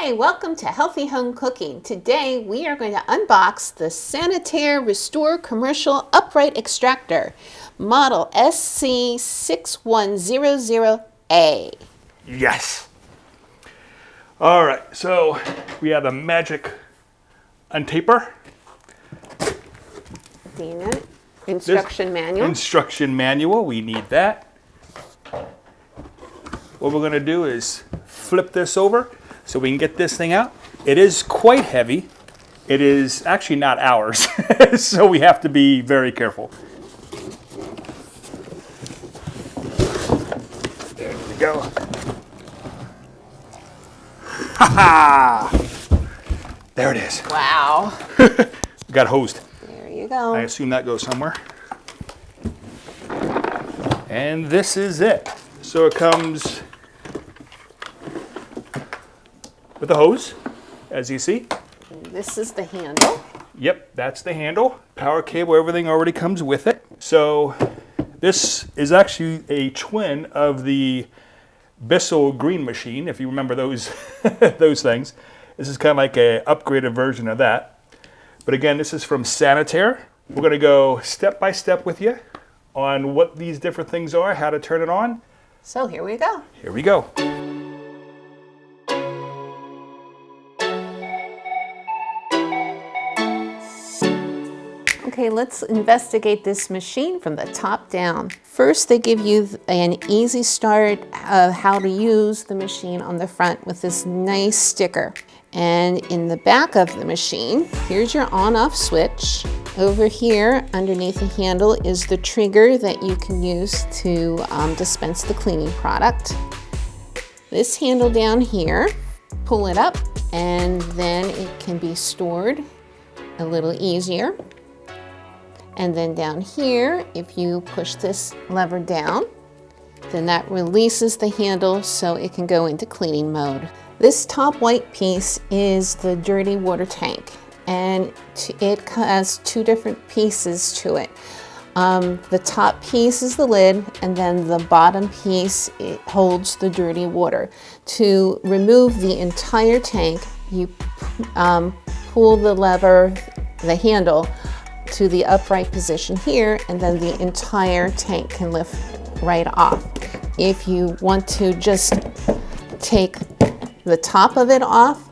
Hi, welcome to Healthy Home Cooking. Today we are going to unbox the Sanitaire Restore Commercial Upright Extractor, model SC6100A. Yes. All right, so we have a magic untaper. The instruction manual. Instruction manual, we need that. What we're gonna do is flip this over so we can get this thing out. It is quite heavy. It is actually not ours, so we have to be very careful. There we go. Ha ha! There it is. Wow. Got hosed. There you go. I assume that goes somewhere. And this is it. So it comes with a hose, as you see. This is the handle. Yep, that's the handle. Power cable, everything already comes with it. So this is actually a twin of the Bissell green machine, if you remember those those things. This is kind of like an upgraded version of that. But again, this is from Sanitaire. We're going to go step by step with you on what these different things are, how to turn it on. So here we go. Here we go. Okay, let's investigate this machine from the top down. First, they give you an easy start of how to use the machine on the front with this nice sticker. And in the back of the machine, here's your on-off switch. Over here, underneath the handle, is the trigger that you can use to dispense the cleaning product. This handle down here, pull it up, and then it can be stored a little easier. And then down here, if you push this lever down, then that releases the handle so it can go into cleaning mode. This top white piece is the dirty water tank, and it has two different pieces to it. The top piece is the lid, and then the bottom piece, it holds the dirty water. To remove the entire tank, you pull the lever, the handle, to the upright position here, and then the entire tank can lift right off. If you want to just take the top of it off,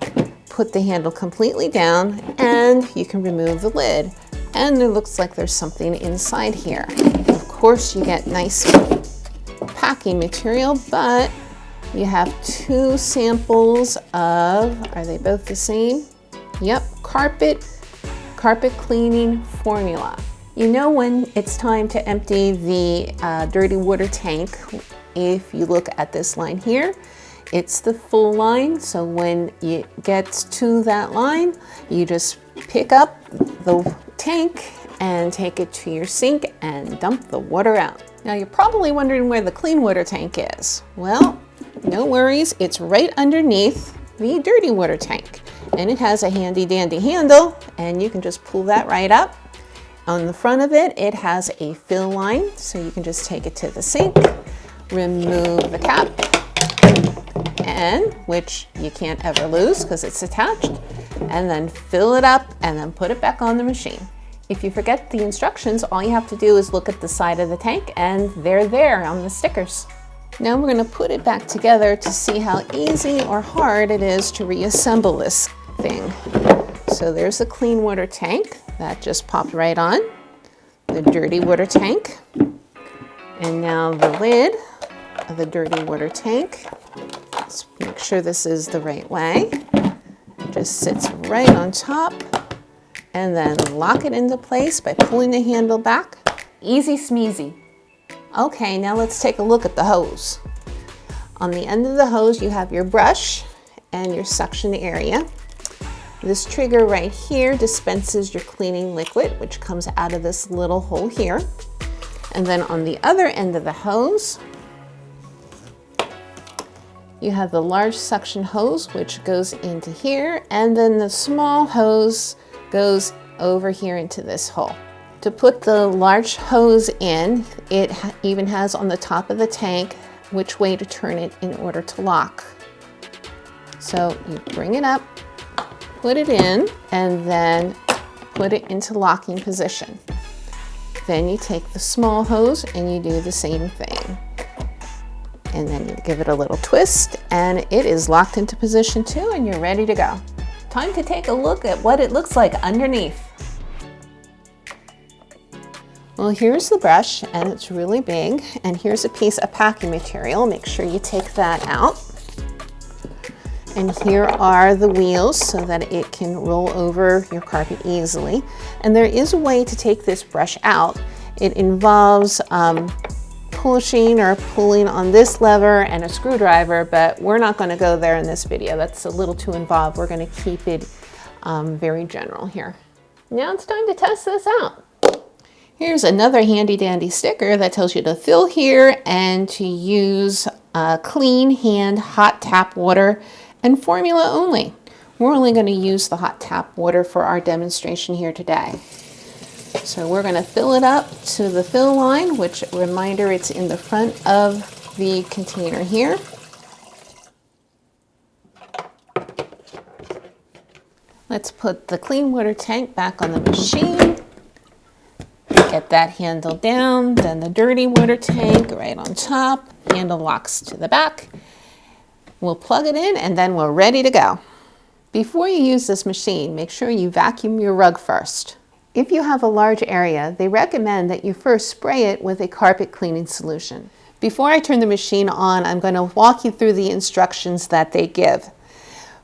put the handle completely down, and you can remove the lid. And it looks like there's something inside here. Of course, you get nice packing material, but you have two samples of, are they both the same? Yep, carpet cleaning formula. You know when it's time to empty the dirty water tank. If you look at this line here, it's the full line. So when it gets to that line, you just pick up the tank and take it to your sink and dump the water out. Now you're probably wondering where the clean water tank is. Well, no worries, it's right underneath the dirty water tank. And it has a handy dandy handle, and you can just pull that right up. On the front of it, it has a fill line, so you can just take it to the sink, remove the cap, and which you can't ever lose because it's attached, and then fill it up and then put it back on the machine. If you forget the instructions, all you have to do is look at the side of the tank, and they're there on the stickers. Now we're going to put it back together to see how easy or hard it is to reassemble this thing. So there's the clean water tank that just popped right on, the dirty water tank, and now the lid of the dirty water tank. Let's make sure this is the right way. It just sits right on top, and then lock it into place by pulling the handle back. Easy smeezy. Okay, now let's take a look at the hose. On the end of the hose, you have your brush and your suction area. This trigger right here dispenses your cleaning liquid, which comes out of this little hole here. And then on the other end of the hose, you have the large suction hose, which goes into here, and then the small hose goes over here into this hole. To put the large hose in, it even has on the top of the tank which way to turn it in order to lock. So you bring it up, put it in, and then put it into locking position. Then you take the small hose and you do the same thing. And then you give it a little twist and it is locked into position too, and you're ready to go. Time to take a look at what it looks like underneath. Well, here's the brush, and it's really big, and here's a piece of packing material. Make sure you take that out. And here are the wheels so that it can roll over your carpet easily. And there is a way to take this brush out. It involves pushing or pulling on this lever and a screwdriver, but we're not going to go there in this video. That's a little too involved. We're going to keep it very general here. Now it's time to test this out. Here's another handy dandy sticker that tells you to fill here and to use clean hand hot tap water and formula only. We're only going to use the hot tap water for our demonstration here today. So we're going to fill it up to the fill line, which, reminder, it's in the front of the container here. Let's put the clean water tank back on the machine. Get that handle down, then the dirty water tank right on top. Handle locks to the back. We'll plug it in and then we're ready to go. Before you use this machine, make sure you vacuum your rug first. If you have a large area, they recommend that you first spray it with a carpet cleaning solution. Before I turn the machine on, I'm going to walk you through the instructions that they give.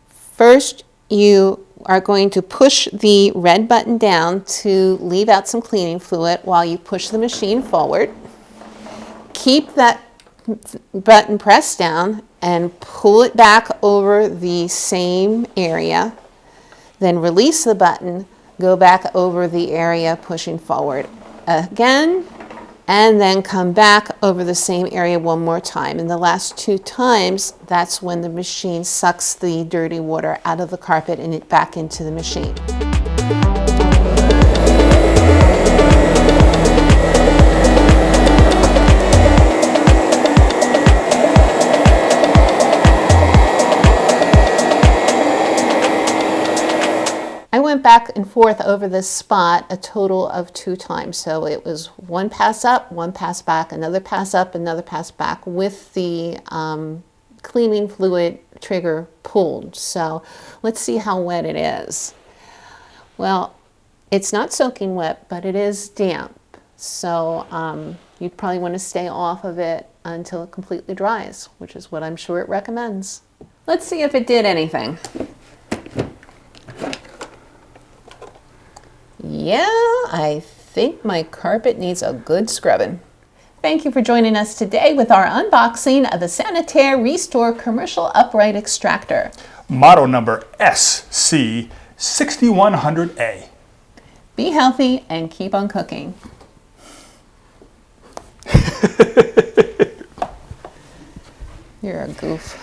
First, you are going to push the red button down to leave out some cleaning fluid while you push the machine forward. Keep that button pressed down and pull it back over the same area. Then release the button, go back over the area pushing forward again, and then come back over the same area one more time. And the last 2 times, that's when the machine sucks the dirty water out of the carpet and it back into the machine. I went back and forth over this spot a total of 2 times. So it was 1 pass up, 1 pass back, another pass up, another pass back with the cleaning fluid trigger pulled. So let's see how wet it is. Well, it's not soaking wet, but it is damp. So you'd probably want to stay off of it until it completely dries, which is what I'm sure it recommends. Let's see if it did anything. Yeah, I think my carpet needs a good scrubbing. Thank you for joining us today with our unboxing of the Sanitaire Restore Commercial Upright Extractor. Model number SC6100A. Be healthy and keep on cooking. You're a goof.